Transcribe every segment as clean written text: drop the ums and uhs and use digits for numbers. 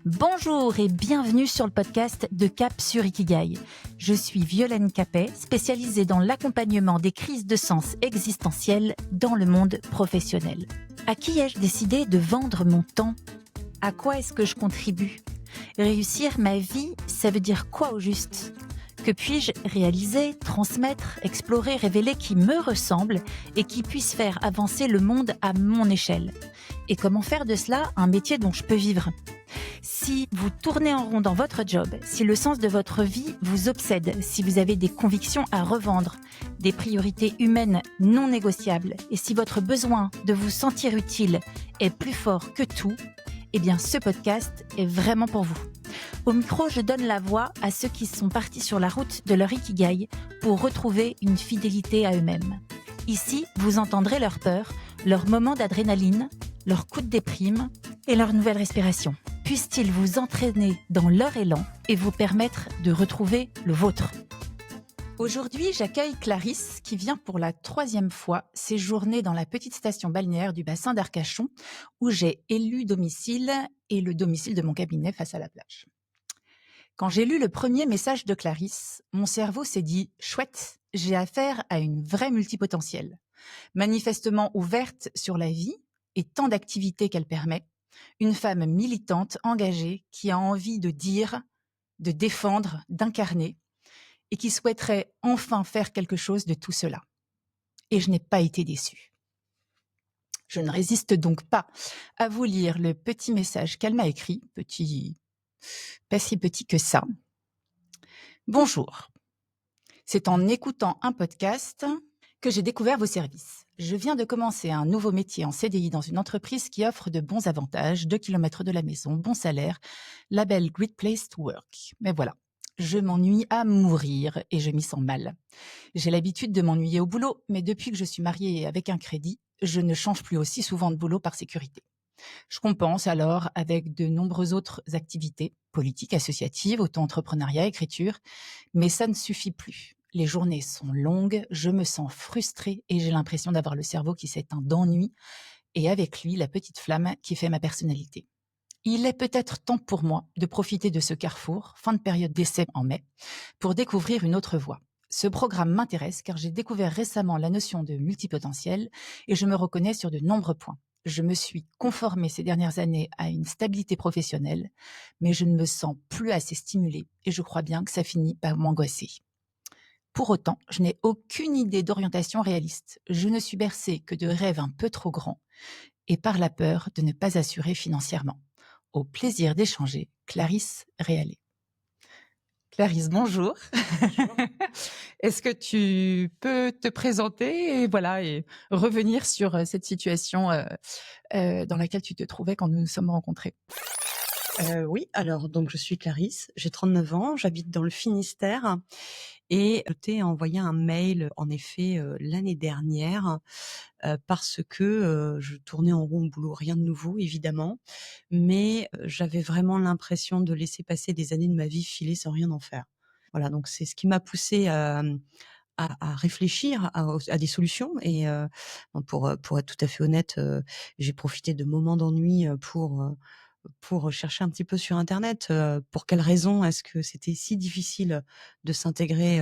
Bonjour et bienvenue sur le podcast de Cap sur Ikigai. Je suis Violaine Capet, spécialisée dans l'accompagnement des crises de sens existentielles dans le monde professionnel. À qui ai-je décidé de vendre mon temps ? À quoi est-ce que je contribue ? Réussir ma vie, ça veut dire quoi au juste ? Que puis-je réaliser, transmettre, explorer, révéler qui me ressemble et qui puisse faire avancer le monde à mon échelle ? Et comment faire de cela un métier dont je peux vivre ? Si vous tournez en rond dans votre job, si le sens de votre vie vous obsède, si vous avez des convictions à revendre, des priorités humaines non négociables, et si votre besoin de vous sentir utile est plus fort que tout, eh bien ce podcast est vraiment pour vous. Au micro, je donne la voix à ceux qui sont partis sur la route de leur Ikigai pour retrouver une fidélité à eux-mêmes. Ici, vous entendrez leurs peurs, leurs moments d'adrénaline, leurs coups de déprime et leur nouvelle respiration. Puisse-t-il vous entraîner dans leur élan et vous permettre de retrouver le vôtre. Aujourd'hui, j'accueille Clarisse qui vient pour la 3e fois séjourner dans la petite station balnéaire du bassin d'Arcachon où j'ai élu domicile et le domicile de mon cabinet face à la plage. Quand j'ai lu le premier message de Clarisse, mon cerveau s'est dit « Chouette, j'ai affaire à une vraie multipotentielle, manifestement ouverte sur la vie et tant d'activités qu'elle permet, une femme militante, engagée, qui a envie de dire, de défendre, d'incarner, et qui souhaiterait enfin faire quelque chose de tout cela. » Et je n'ai pas été déçue. Je ne résiste donc pas à vous lire le petit message qu'elle m'a écrit, pas si petit que ça. Bonjour. C'est en écoutant un podcast que j'ai découvert vos services. Je viens de commencer un nouveau métier en CDI dans une entreprise qui offre de bons avantages, 2 km de la maison, bon salaire, label Great Place to Work. Mais voilà, je m'ennuie à mourir et je m'y sens mal. J'ai l'habitude de m'ennuyer au boulot, mais depuis que je suis mariée avec un crédit, je ne change plus aussi souvent de boulot par sécurité. Je compense alors avec de nombreuses autres activités, politiques, associatives, auto-entrepreneuriat, écriture, mais ça ne suffit plus. Les journées sont longues, je me sens frustrée et j'ai l'impression d'avoir le cerveau qui s'éteint d'ennui et avec lui la petite flamme qui fait ma personnalité. Il est peut-être temps pour moi de profiter de ce carrefour, fin de période d'essai en mai, pour découvrir une autre voie. Ce programme m'intéresse car j'ai découvert récemment la notion de multipotentiel et je me reconnais sur de nombreux points. Je me suis conformée ces dernières années à une stabilité professionnelle, mais je ne me sens plus assez stimulée et je crois bien que ça finit par m'angoisser. Pour autant, je n'ai aucune idée d'orientation réaliste. Je ne suis bercée que de rêves un peu trop grands et par la peur de ne pas assurer financièrement. Au plaisir d'échanger, Clarisse Réalé. Clarisse, bonjour. Bonjour. Est-ce que tu peux te présenter et revenir sur cette situation dans laquelle tu te trouvais quand nous nous sommes rencontrés ? Oui, alors donc je suis Clarisse, j'ai 39 ans, j'habite dans le Finistère et je t'ai envoyé un mail en effet l'année dernière parce que je tournais en rond au boulot, rien de nouveau évidemment, mais j'avais vraiment l'impression de laisser passer des années de ma vie filer sans rien en faire. Voilà, donc c'est ce qui m'a poussée à réfléchir à des solutions et pour être tout à fait honnête, j'ai profité de moments d'ennui pour chercher un petit peu sur internet, pour quelles raisons est-ce que c'était si difficile de s'intégrer,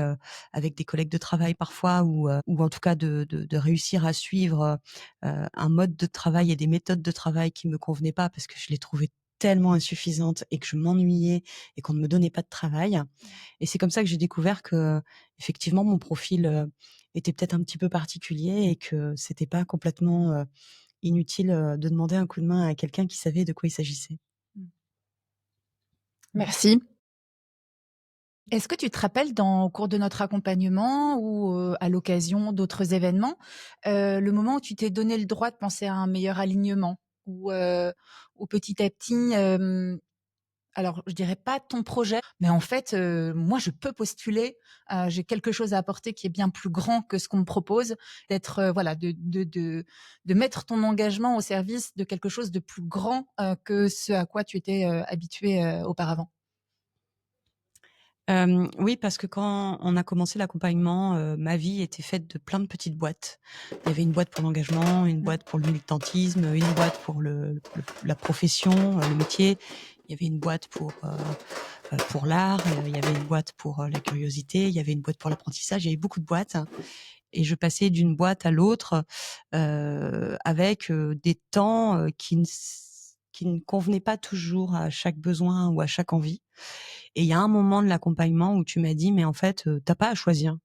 avec des collègues de travail parfois ou en tout cas de réussir à suivre, un mode de travail et des méthodes de travail qui me convenaient pas parce que je les trouvais tellement insuffisantes et que je m'ennuyais et qu'on ne me donnait pas de travail. Et c'est comme ça que j'ai découvert qu'effectivement mon profil, était peut-être un petit peu particulier et que c'était pas complètement, inutile, de demander un coup de main à quelqu'un qui savait de quoi il s'agissait. Merci. Est-ce que tu te rappelles au cours de notre accompagnement ou à l'occasion d'autres événements, le moment où tu t'es donné le droit de penser à un meilleur alignement ou petit à petit, alors je dirais pas ton projet, mais en fait, moi je peux postuler, j'ai quelque chose à apporter qui est bien plus grand que ce qu'on me propose, d'être, de mettre ton engagement au service de quelque chose de plus grand, que ce à quoi tu étais, habituée, auparavant? Oui, parce que quand on a commencé l'accompagnement, ma vie était faite de plein de petites boîtes. Il y avait une boîte pour l'engagement, une boîte pour le militantisme, une boîte pour la profession, le métier Il y avait une boîte pour l'art, il y avait une boîte pour la curiosité, il y avait une boîte pour l'apprentissage, il y avait beaucoup de boîtes et je passais d'une boîte à l'autre avec des temps qui ne convenaient pas toujours à chaque besoin ou à chaque envie. Et il y a un moment de l'accompagnement où tu m'as dit mais en fait t'as pas à choisir.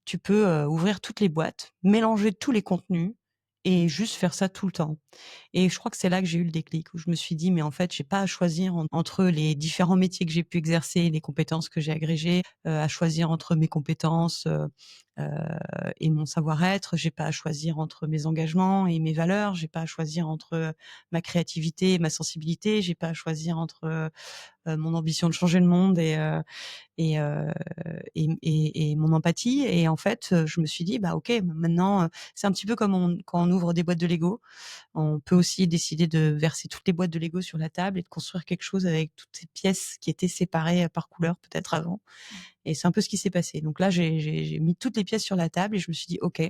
Tu peux ouvrir toutes les boîtes, mélanger tous les contenus et juste faire ça tout le temps. Et je crois que c'est là que j'ai eu le déclic, où je me suis dit mais en fait j'ai pas à choisir entre les différents métiers que j'ai pu exercer, les compétences que j'ai agrégées, à choisir entre mes compétences heu, et mon savoir-être. J'ai pas à choisir entre mes engagements et mes valeurs. J'ai pas à choisir entre ma créativité et ma sensibilité. J'ai pas à choisir entre mon ambition de changer le monde et, euh, et mon empathie. Et en fait, je me suis dit, bah ok, maintenant, c'est un petit peu comme quand on ouvre des boîtes de Lego. On peut aussi décider de verser toutes les boîtes de Lego sur la table et de construire quelque chose avec toutes ces pièces qui étaient séparées par couleur peut-être avant. Et c'est un peu ce qui s'est passé. Donc là, j'ai mis toutes les pièces sur la table et je me suis dit, ok,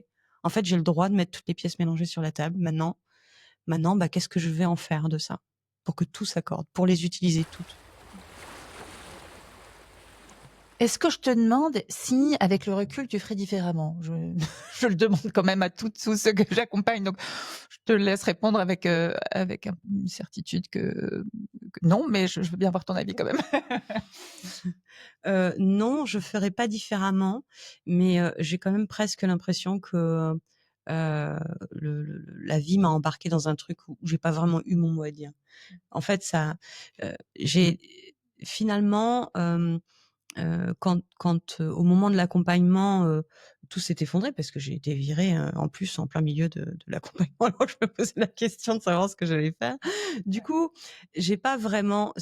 en fait, j'ai le droit de mettre toutes les pièces mélangées sur la table. Maintenant, bah, qu'est-ce que je vais en faire de ça pour que tout s'accorde, pour les utiliser toutes. Est-ce que je te demande si, avec le recul, tu ferais différemment? Je le demande quand même à toutes tous ceux que j'accompagne, donc je te laisse répondre avec une certitude que non, mais je veux bien avoir ton avis quand même. Non, je ferais pas différemment, mais j'ai quand même presque l'impression que la vie m'a embarquée dans un truc où j'ai pas vraiment eu mon mot à dire. En fait, j'ai finalement au moment de l'accompagnement, tout s'est effondré parce que j'ai été virée, en plus en plein milieu de l'accompagnement. Alors je me posais la question de savoir ce que j'allais faire. Du coup, j'ai pas vraiment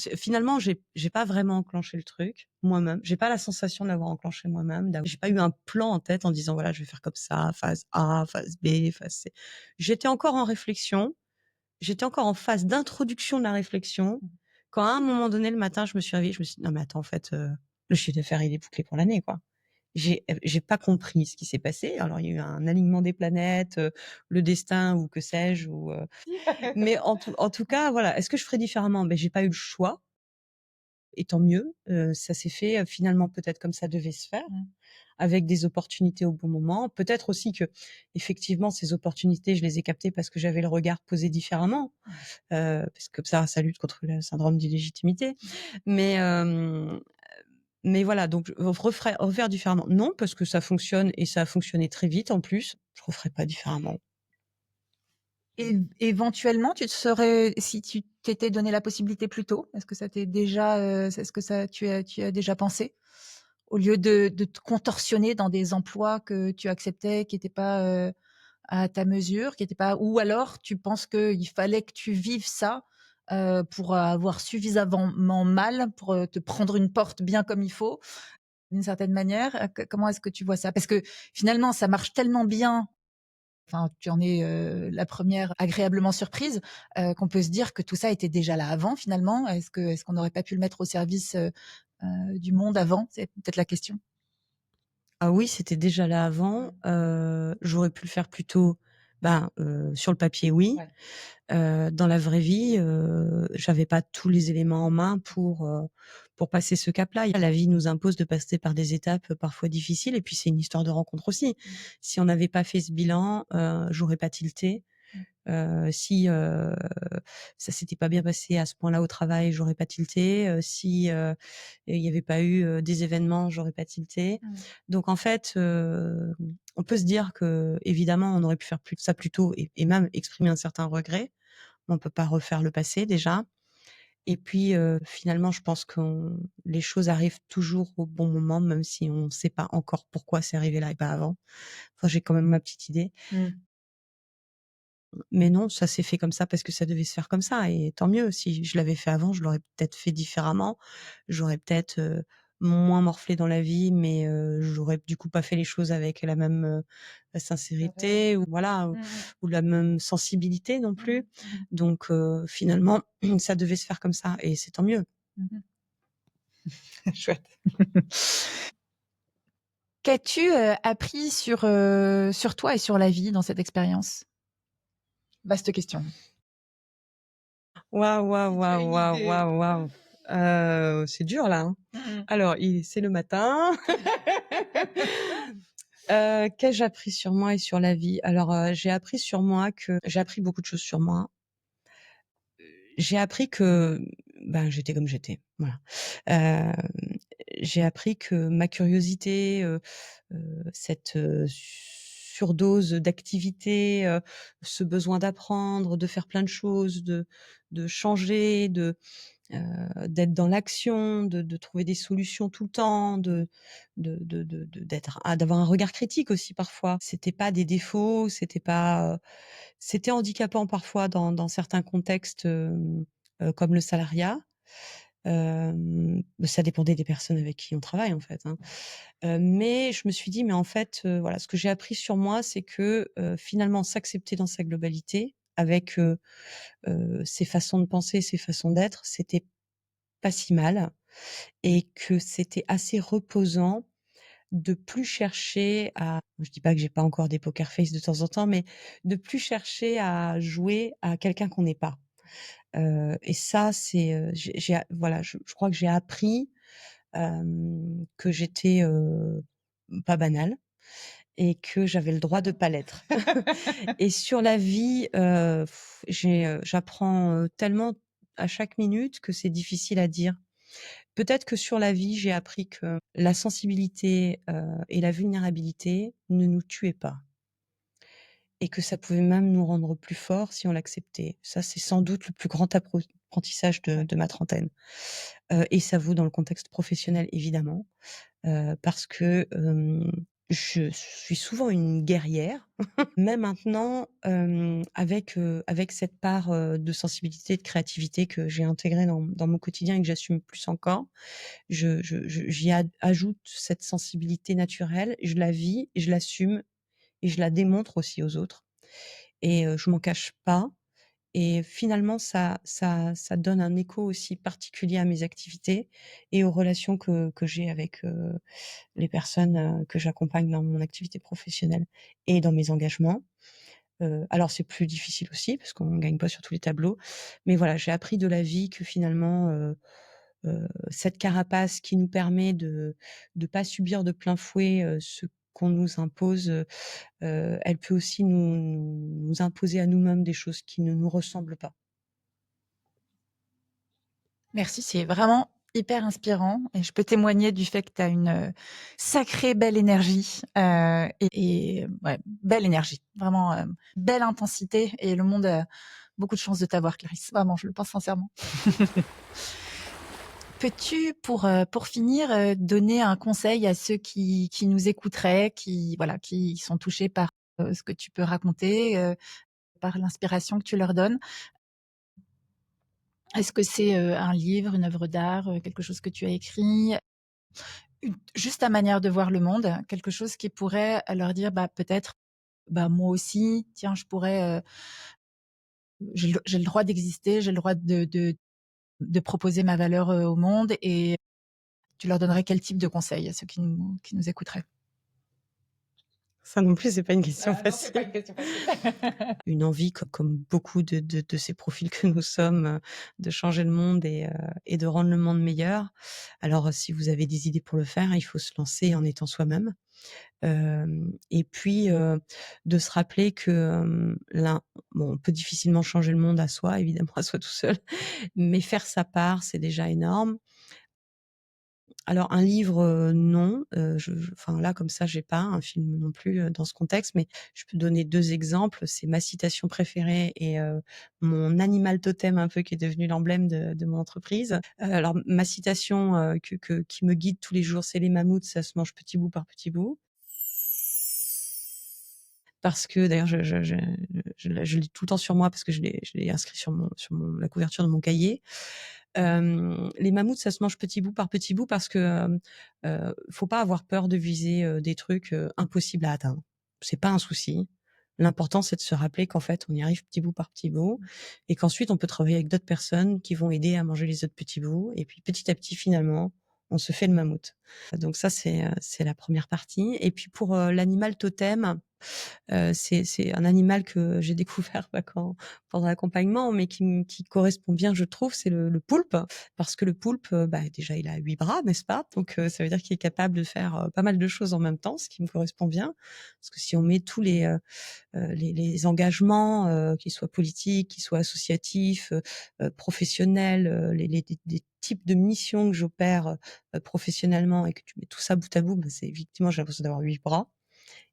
enclenché le truc moi-même. J'ai pas la sensation de l'avoir enclenché moi-même. J'ai pas eu un plan en tête en disant voilà, je vais faire comme ça, phase A, phase B, phase C. J'étais encore en réflexion. J'étais encore en phase d'introduction de la réflexion quand à un moment donné le matin, je me suis réveillée, je me suis dit non mais attends en fait le chiffre d'affaires il est bouclé pour l'année quoi. J'ai pas compris ce qui s'est passé. Alors il y a eu un alignement des planètes, le destin ou que sais-je mais en tout cas voilà, est-ce que je ferais différemment? Ben j'ai pas eu le choix et tant mieux. Ça s'est fait finalement peut-être comme ça devait se faire. Avec des opportunités au bon moment. Peut-être aussi que, effectivement, ces opportunités, je les ai captées parce que j'avais le regard posé différemment, parce que ça lutte contre le syndrome d'illégitimité. Mais mais voilà, donc refaire différemment. Non, parce que ça fonctionne et ça a fonctionné très vite en plus. Je referais pas différemment. Et éventuellement, tu te serais, si tu t'étais donné la possibilité plus tôt, est-ce que ça t'est déjà, est-ce que ça, tu as déjà pensé, au lieu de te contorsionner dans des emplois que tu acceptais, qui n'étaient pas à ta mesure, qui n'étaient pas, ou alors tu penses qu'il fallait que tu vives ça pour avoir suffisamment mal pour te prendre une porte bien comme il faut, d'une certaine manière. Comment est-ce que tu vois ça? Parce que finalement, ça marche tellement bien. Enfin, tu en es la première agréablement surprise, qu'on peut se dire que tout ça était déjà là avant finalement. Est-ce qu'on n'aurait pas pu le mettre au service du monde avant? C'est peut-être la question. Ah oui, c'était déjà là avant. J'aurais pu le faire plus tôt. Sur le papier, oui. Ouais. Dans la vraie vie, j'avais pas tous les éléments en main pour passer ce cap-là. La vie nous impose de passer par des étapes parfois difficiles et puis c'est une histoire de rencontre aussi. Si on n'avait pas fait ce bilan, j'aurais pas tilté. Si ça s'était pas bien passé à ce point-là au travail, j'aurais pas tilté. Si il y avait pas eu des événements, j'aurais pas tilté. Donc en fait, on peut se dire que évidemment, on aurait pu faire plus ça plus tôt et même exprimer un certain regret. On peut pas refaire le passé déjà. Et puis finalement, je pense que les choses arrivent toujours au bon moment, même si on sait pas encore pourquoi c'est arrivé là et pas avant. Enfin, j'ai quand même ma petite idée. Mais non, ça s'est fait comme ça parce que ça devait se faire comme ça et tant mieux. Si je l'avais fait avant, je l'aurais peut-être fait différemment. J'aurais peut-être moins morflé dans la vie, mais j'aurais du coup pas fait les choses avec la même sincérité ou voilà ou la même sensibilité non plus. Donc finalement, ça devait se faire comme ça et c'est tant mieux. Chouette. Qu'as-tu appris sur toi et sur la vie dans cette expérience? Vaste question. Waouh, waouh, Si tu as waouh, une waouh, idée. waouh, waouh. C'est dur là, hein. Mmh. Alors, c'est le matin. Qu'ai-je appris sur moi et sur la vie? Alors, j'ai appris beaucoup de choses sur moi. J'ai appris que, ben, j'étais comme j'étais, voilà. Hem, j'ai appris que ma curiosité, cette, surdose d'activité, ce besoin d'apprendre, de faire plein de choses, de changer, d'être dans l'action, de trouver des solutions tout le temps, d'avoir un regard critique aussi parfois. C'était pas des défauts, c'était handicapant parfois dans certains contextes, comme le salariat. Ça dépendait des personnes avec qui on travaille en fait, hein. Mais je me suis dit: «Mais en fait, voilà, ce que j'ai appris sur moi, c'est que, finalement s'accepter dans sa globalité avec, ses façons de penser, ses façons d'être, c'était pas si mal et que c'était assez reposant de plus chercher à je dis pas que j'ai pas encore des poker face de temps en temps, mais de plus chercher à jouer à quelqu'un qu'on n'est pas. Et ça, voilà, je crois que j'ai appris, que j'étais, pas banale et que j'avais le droit de pas l'être. Et sur la vie, j'apprends, tellement à chaque minute que c'est difficile à dire. Peut-être que sur la vie, j'ai appris que la sensibilité, et la vulnérabilité ne nous tuaient pas et que ça pouvait même nous rendre plus forts si on l'acceptait. Ça, c'est sans doute le plus grand apprentissage de ma trentaine. Et ça vaut dans le contexte professionnel évidemment, parce que, je suis souvent une guerrière. Même maintenant, avec cette part, de sensibilité, de créativité que j'ai intégrée dans mon quotidien et que j'assume plus encore, j'y ajoute cette sensibilité naturelle, je la vis, je l'assume et je la démontre aussi aux autres et je m'en cache pas et finalement ça donne un écho aussi particulier à mes activités et aux relations que j'ai avec, les personnes, que j'accompagne dans mon activité professionnelle et dans mes engagements. Alors c'est plus difficile aussi parce qu'on gagne pas sur tous les tableaux, mais voilà, j'ai appris de la vie que finalement, cette carapace qui nous permet de pas subir de plein fouet, ce qu'on nous impose, elle peut aussi nous imposer à nous-mêmes des choses qui ne nous ressemblent pas. Merci, c'est vraiment hyper inspirant et je peux témoigner du fait que tu as une, sacrée belle énergie, et ouais, belle énergie, vraiment, belle intensité et le monde a beaucoup de chance de t'avoir Clarisse. Vraiment, je le pense sincèrement. Peux-tu pour finir, donner un conseil à ceux qui nous écouteraient, qui voilà, qui sont touchés par, ce que tu peux raconter, par l'inspiration que tu leur donnes? Est-ce que c'est, un livre, une œuvre d'art, quelque chose que tu as écrit? Juste ta manière de voir le monde, quelque chose qui pourrait leur dire, bah, peut-être, bah, moi aussi, tiens, je pourrais, j'ai le droit d'exister, j'ai le droit de proposer ma valeur, au monde et tu leur donnerais quel type de conseil à ceux qui nous écouteraient? Ça non plus, c'est pas une question Non, c'est pas facile. une question facile. Une envie comme beaucoup de ces profils que nous sommes, de changer le monde et de rendre le monde meilleur. Alors, si vous avez des idées pour le faire, il faut se lancer en étant soi-même. Et puis, de se rappeler que, on peut difficilement changer le monde à soi, évidemment à soi tout seul, mais faire sa part, c'est déjà énorme. Alors un livre, non, enfin là comme ça j'ai pas, un film non plus, dans ce contexte, mais je peux donner 2 exemples. C'est ma citation préférée et mon animal totem un peu qui est devenu l'emblème de mon entreprise. Alors ma citation, qui me guide tous les jours, c'est: «Les mammouths, ça se mange petit bout par petit bout». Parce que d'ailleurs je l'ai tout le temps sur moi parce que je l'ai inscrit sur la couverture de mon cahier. Les mammouths, ça se mange petit bout par petit bout parce que, faut pas avoir peur de viser, des trucs, impossibles à atteindre. C'est pas un souci. L'important, c'est de se rappeler qu'en fait, on y arrive petit bout par petit bout et qu'ensuite on peut travailler avec d'autres personnes qui vont aider à manger les autres petits bouts et puis petit à petit, finalement, on se fait le mammouth. Donc ça, c'est la première partie et puis pour, l'animal totem, c'est un animal que j'ai découvert pendant l'accompagnement, mais qui correspond bien, je trouve, c'est le poulpe. Parce que le poulpe, déjà, il a 8 bras, n'est-ce pas? Donc, ça veut dire qu'il est capable de faire pas mal de choses en même temps, ce qui me correspond bien. Parce que si on met tous les engagements, qu'ils soient politiques, qu'ils soient associatifs, professionnels, des types de missions que j'opère professionnellement, et que tu mets tout ça bout à bout, c'est effectivement, j'ai l'impression d'avoir 8 bras.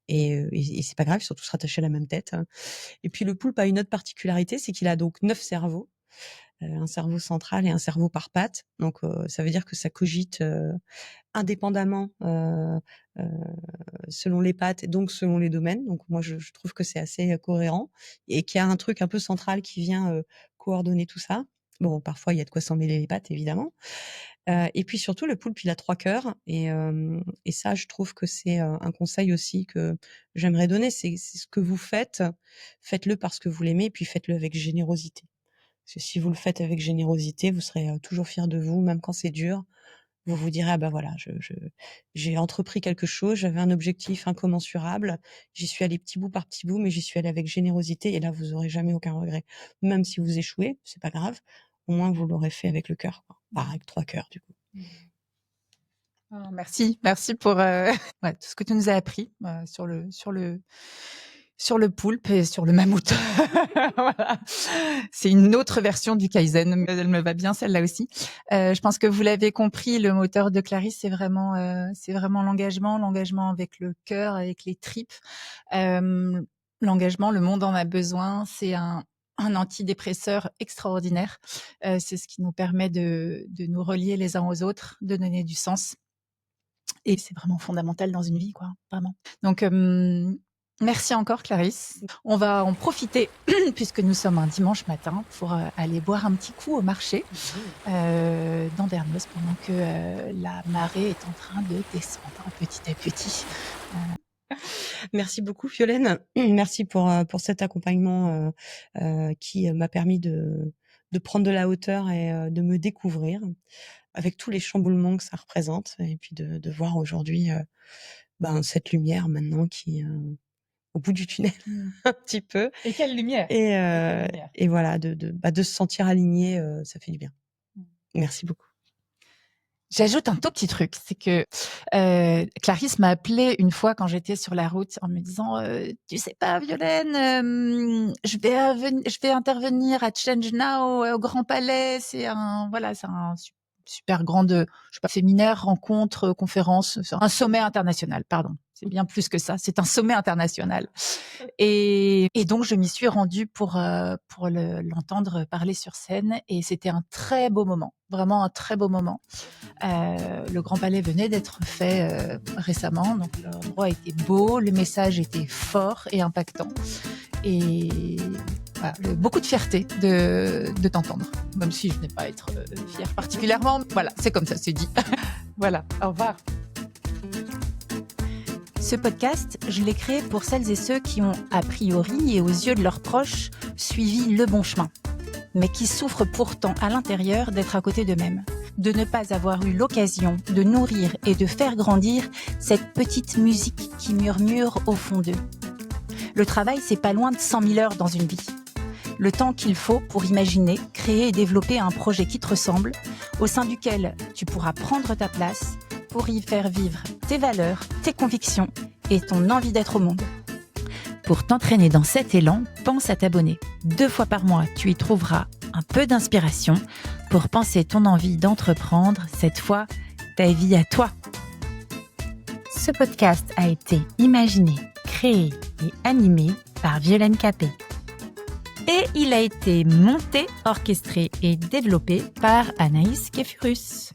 Et c'est pas grave, ils sont tous rattachés à la même tête. Et puis le poulpe a une autre particularité, c'est qu'il a donc 9 cerveaux, un cerveau central et un cerveau par patte. Donc ça veut dire que ça cogite indépendamment selon les pattes et donc selon les domaines. Donc moi je trouve que c'est assez cohérent, et qu'il y a un truc un peu central qui vient coordonner tout ça. Bon, parfois il y a de quoi s'en mêler les pattes, évidemment. Et puis surtout, le poulpe, il a 3 cœurs, et ça, je trouve que c'est un conseil aussi que j'aimerais donner. C'est ce que vous faites, faites-le parce que vous l'aimez, et puis faites-le avec générosité. Parce que si vous le faites avec générosité, vous serez toujours fiers de vous, même quand c'est dur. Vous vous direz: «Ah bah voilà, j'ai entrepris quelque chose, j'avais un objectif incommensurable, j'y suis allé petit bout par petit bout, mais j'y suis allé avec générosité», et là, vous aurez jamais aucun regret. Même si vous échouez, c'est pas grave, au moins vous l'aurez fait avec le cœur, quoi. Enfin, avec 3 cœurs, du coup. Oh, merci pour tout ce que tu nous as appris sur le poulpe et sur le mammouth. Voilà. C'est une autre version du Kaizen, mais elle me va bien celle-là aussi. Je pense que vous l'avez compris, le moteur de Clarisse, c'est vraiment l'engagement avec le cœur, avec les tripes. L'engagement, le monde en a besoin. C'est un antidépresseur extraordinaire. C'est ce qui nous permet de nous relier les uns aux autres, de donner du sens. Et c'est vraiment fondamental dans une vie, quoi, vraiment. Donc, merci encore, Clarisse. On va en profiter, puisque nous sommes un dimanche matin, pour aller boire un petit coup au marché d'Andernos, pendant que la marée est en train de descendre petit à petit. Merci beaucoup, Violaine. Merci pour cet accompagnement qui m'a permis de prendre de la hauteur et de me découvrir, avec tous les chamboulements que ça représente, et puis de voir aujourd'hui cette lumière maintenant qui au bout du tunnel un petit peu. Et quelle lumière! Et voilà, de se sentir aligné, ça fait du bien. Merci beaucoup. J'ajoute un tout petit truc, c'est que Clarisse m'a appelée une fois quand j'étais sur la route en me disant tu sais pas, Violaine, je vais intervenir à Change Now au Grand Palais, c'est un super grande, séminaire, rencontre, conférence, un sommet international, pardon. C'est bien plus que ça, c'est un sommet international. Et donc je m'y suis rendue pour l'entendre parler sur scène, et c'était un très beau moment, vraiment un très beau moment. Le Grand Palais venait d'être fait récemment, donc l'endroit était beau, le message était fort et impactant, et voilà, beaucoup de fierté de t'entendre, même si je n'ai pas à être fière particulièrement. Voilà, c'est comme ça, c'est dit. Voilà, au revoir. Ce podcast, je l'ai créé pour celles et ceux qui ont, a priori et aux yeux de leurs proches, suivi le bon chemin, mais qui souffrent pourtant à l'intérieur d'être à côté d'eux-mêmes, de ne pas avoir eu l'occasion de nourrir et de faire grandir cette petite musique qui murmure au fond d'eux. Le travail, c'est pas loin de 100 000 heures dans une vie. Le temps qu'il faut pour imaginer, créer et développer un projet qui te ressemble, au sein duquel tu pourras prendre ta place pour y faire vivre tes valeurs, tes convictions et ton envie d'être au monde. Pour t'entraîner dans cet élan, pense à t'abonner. 2 fois par mois, tu y trouveras un peu d'inspiration pour penser ton envie d'entreprendre, cette fois, ta vie à toi. Ce podcast a été imaginé, créé et animé par Violaine Capet. Et il a été monté, orchestré et développé par Anaïs Kefurus.